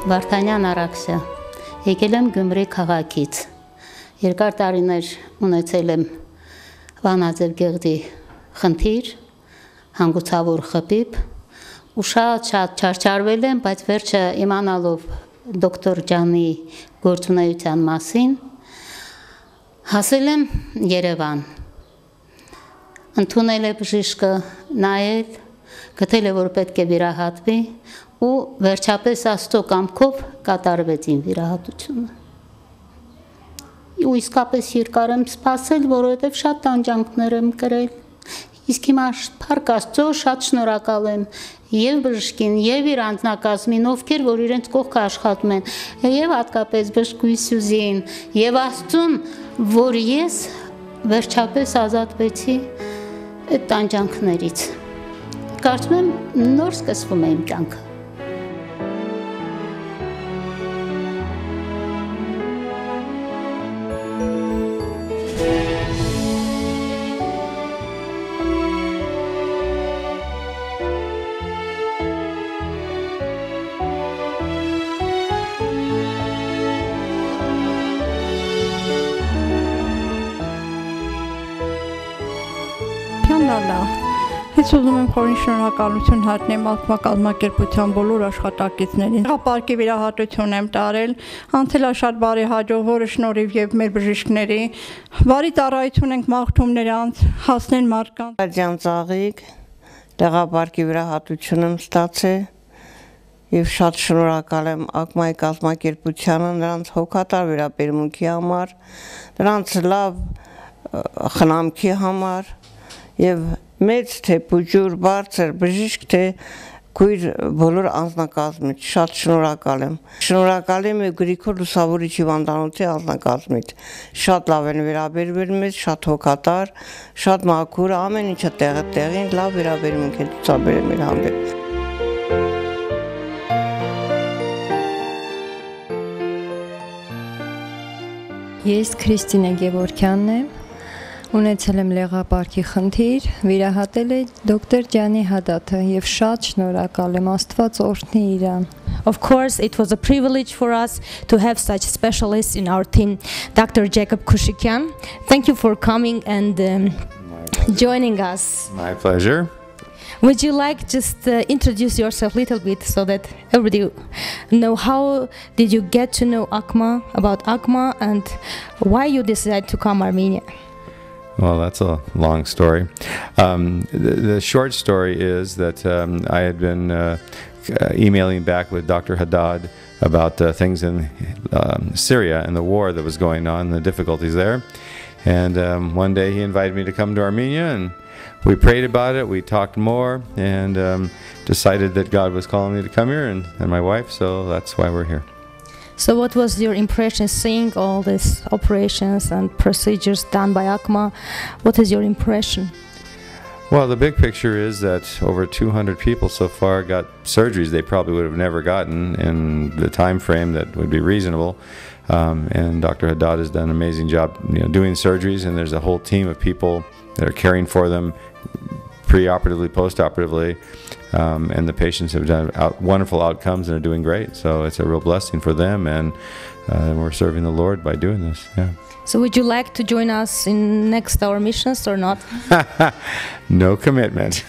Վարդանյան Արաքսյա, եկել եմ Գյումրի քաղաքից, երկար տարիներ ունեցել եմ Վանաձև գեղձի խնդիր, հանգուցավոր խփիպ, ու շատ չարչարվել եմ, բայց վերջը իմանալով դոկտոր ջանի գործունեության մասին, հասել եմ Երևան, ընդունել է բժիշկը, նայել, գտել է, որ պետք է վիրահատվի, ու վերջապես Աստծո կամքով կատարվեց իմ վիրահատությունը։ Ու իսկապես երկար եմ սպասել, որովհետև շատ տանջանքներ եմ կրել։ Իսկ հիմա փառք Աստծո, շատ շնորհակալ եմ եւ բժշկին, եւ իր անձնակազմին, ովքեր որ իրենց կողքը աշխատում են, եւ հատկապես բժշկուհի Սյուզին, եւ Աստծուն, որ ես վերջապես ազատվեցի այդ տանջանքներից։ Կարծում եմ նոր սկսվում է իմ կյանքը։ Ես ուզում եմ խորին շնորհակալություն հայտնել ԱԿՄԱ կազմակերպության բոլոր աշխատակիցներին։ Հապարկի վիրահատություն եմ տարել, անցել է շատ բարի հաջողորը շնորհիվ եւ մեր բժիշկների։ Բարի ծառայություն ենք մաղթում նրանց, հասնեն մարդկանց։ Աջան ծաղիկ, հապարկի վիրահատություն եմ ստացել եւ շատ շնորհակալ եմ ԱԿՄԱ-ի կազմակերպությանը նրանց հոգատար վերաբերմունքի համար, նրանց լավ խնամքի համար եւ մեծ թե փուջուր բարձր բժիշկ թե քույր բոլոր անձնակազմից շատ շնորհակալ եմ։ Շնորհակալ եմ Գրիգոր Լուսավորիչ հիվանդանոցի անձնակազմից։ Շատ լավ են վերաբերվել մեզ, շատ հոգատար, շատ մաքուր, ամեն ինչը տեղին լավ վերաբերմունք են ցուցաբերել մեր հանդեպ։ Ես Քրիստինա Գևորգյանն եմ։ Ունեցել եմ լեղապարկի խնդիր, վիրահատել է դոկտոր Ջանի Հադադը եւ շատ շնորհակալ եմ, Աստված օրհնի իրան։ Of course, it was a privilege for us to have such specialists in our team, Dr. Jacob Kushikyan. Thank you for coming and joining us. My pleasure. Would you like just introduce yourself a little bit so that everybody know how did you get to know ΑԿՄΑ, about ΑԿΜΑ, and why you decided to come Armenia? Well, that's a long story. The short story is that I had been emailing back with Dr. Haddad about things in Syria and the war that was going on, the difficulties there. And one day he invited me to come to Armenia, and we prayed about it, we talked more, and decided that God was calling me to come here, and my wife, so that's why we're here. So what was your impression seeing all these operations and procedures done by ΑԿΜΑ? What is your impression? Well, the big picture is that over 200 people so far got surgeries they probably would have never gotten in the time frame that would be reasonable. And Dr. Haddad has done an amazing job, doing surgeries, and there's a whole team of people that are caring for them pre-operatively, post-operatively. And the patients have done wonderful outcomes and are doing great. So it's a real blessing for them, and we're serving the Lord by doing this. Yeah. So would you like to join us in next our missions or not? No commitment.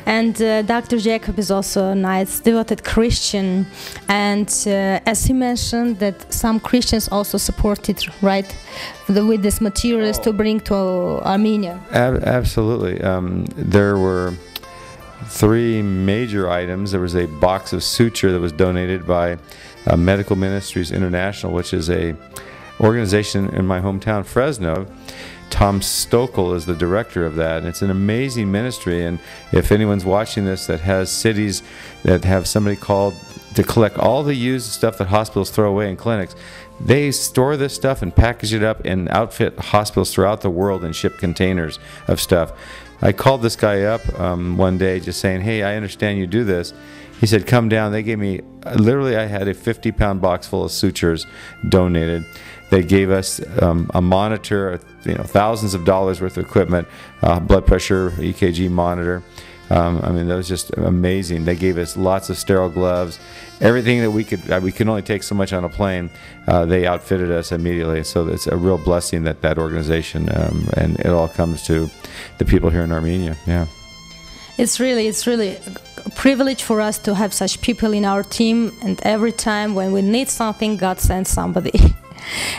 And Dr. Jacob is also a nice, devoted Christian. And as he mentioned that some Christians also supported, right, with these materials to bring to Armenia. Absolutely. There were 3 major items. There was a box of suture that was donated by Medical Ministries International, which is a organization in my hometown, Fresno. Tom Stokel is the director of that, and it's an amazing ministry. And if anyone's watching this that has cities that have somebody called to collect all the used stuff that hospitals throw away in clinics, they store this stuff and package it up and outfit hospitals throughout the world and ship containers of stuff. I called this guy up one day just saying, hey, I understand you do this. He said, come down. They gave me, literally I had a 50-pound box full of sutures donated. They gave us a monitor, thousands of dollars worth of equipment, blood pressure, EKG monitor. I mean, that was just amazing. They gave us lots of sterile gloves, everything that we could only take so much on a plane. They outfitted us immediately, so it's a real blessing that organization, and it all comes to the people here in Armenia. Yeah. It's really a privilege for us to have such people in our team, and every time when we need something, God sends somebody.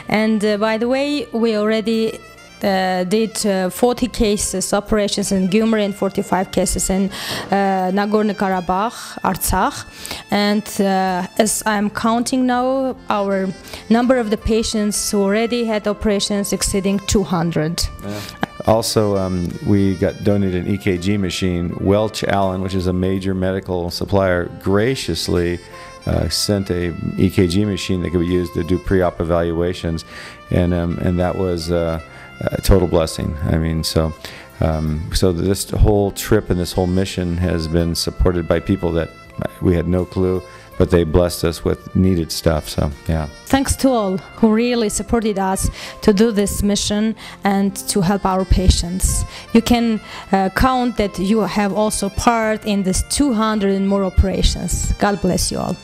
And by the way, we already did 40 cases, operations in Gyumri, and 45 cases in Nagorno-Karabakh, Artsakh. And as I'm counting now, our number of the patients who already had operations exceeding 200. Yeah. Also, we got donated an EKG machine. Welch Allen, which is a major medical supplier, graciously sent a EKG machine that could be used to do pre-op evaluations, and that was a total blessing. I mean, so this whole trip and this whole mission has been supported by people that we had no clue, but they blessed us with needed stuff. So yeah. Thanks to all who really supported us to do this mission and to help our patients. You can count that you have also part in this 200 and more operations. God bless you all.